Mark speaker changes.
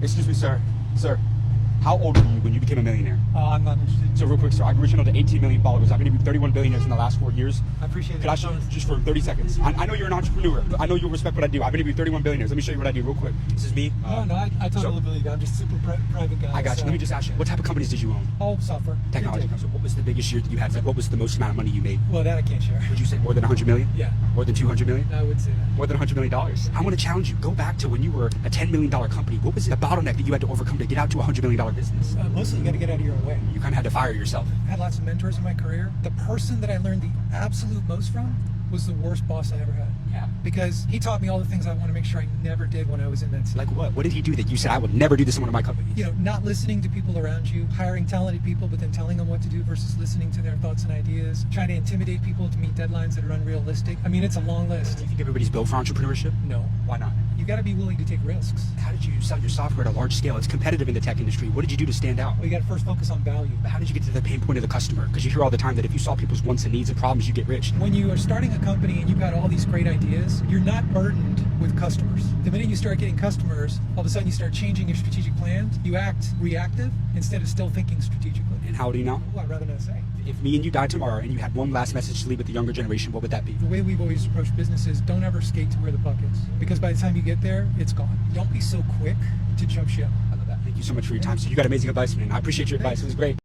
Speaker 1: Excuse me, sir. Sir, how old were you when you became a millionaire?
Speaker 2: I'm not interested.
Speaker 1: So real quick, sir, I've reached to 18 million followers. I've interviewed 31 billionaires in the last 4 years.
Speaker 2: I appreciate it.
Speaker 1: Could I show you just for 30 seconds? I know you're an entrepreneur. I know you'll respect what I do. I've interviewed 31 billionaires. Let me show you what I do real quick. This is me.
Speaker 2: No, I totally believe you. I'm just super private guy.
Speaker 1: I got you. Let me just ask you, what type of companies did you own?
Speaker 2: All software.
Speaker 1: Technology. So what was the biggest year that you had? Like, what was the most amount of money you made?
Speaker 2: Well, that I can't share.
Speaker 1: Would you say more than 100 million?
Speaker 2: Yeah.
Speaker 1: More than 200 million?
Speaker 2: I would say that.
Speaker 1: More than $100 million. I want to challenge you. Go back to when you were a $10 million company. What was the bottleneck that you had to overcome to get out to a $100 million business?
Speaker 2: Mostly you got to get out of your own way.
Speaker 1: You kind of had to fire yourself.
Speaker 2: I had lots of mentors in my career. The person that I learned the absolute most from was the worst boss I ever had.
Speaker 1: Yeah.
Speaker 2: Because he taught me all the things I want to make sure I never did when I was in that seat.
Speaker 1: Like what? What did he do that you said, I would never do this in one of my companies?
Speaker 2: You know, not listening to people around you, hiring talented people, but then telling them what to do versus listening to their thoughts and ideas, trying to intimidate people to meet deadlines that are unrealistic. I mean, it's a long list.
Speaker 1: Do you think everybody's built for entrepreneurship?
Speaker 2: No.
Speaker 1: Why not?
Speaker 2: You got to be willing to take risks.
Speaker 1: How did you sell your software at a large scale? It's competitive in the tech industry. What did you do to stand out?
Speaker 2: Well, you got to first focus on value.
Speaker 1: How did you get to the pain point of the customer? Because you hear all the time that if you solve people's wants and needs and problems, you get rich.
Speaker 2: When you are starting a company and you've got all these great ideas, you're not burdened with customers. The minute you start getting customers, all of a sudden you start changing your strategic plans. You act reactive instead of still thinking strategically.
Speaker 1: And how old are you now?
Speaker 2: Oh, I'd rather not say.
Speaker 1: If me and you died tomorrow and you had one last message to leave with the younger generation, what would that be?
Speaker 2: The way we've always approached business is don't ever skate to where the puck is. Because by the time you get there, it's gone. Don't be so quick to jump ship.
Speaker 1: I love that. Thank you so much for your time. So you got amazing advice, man. I appreciate your advice. It was great.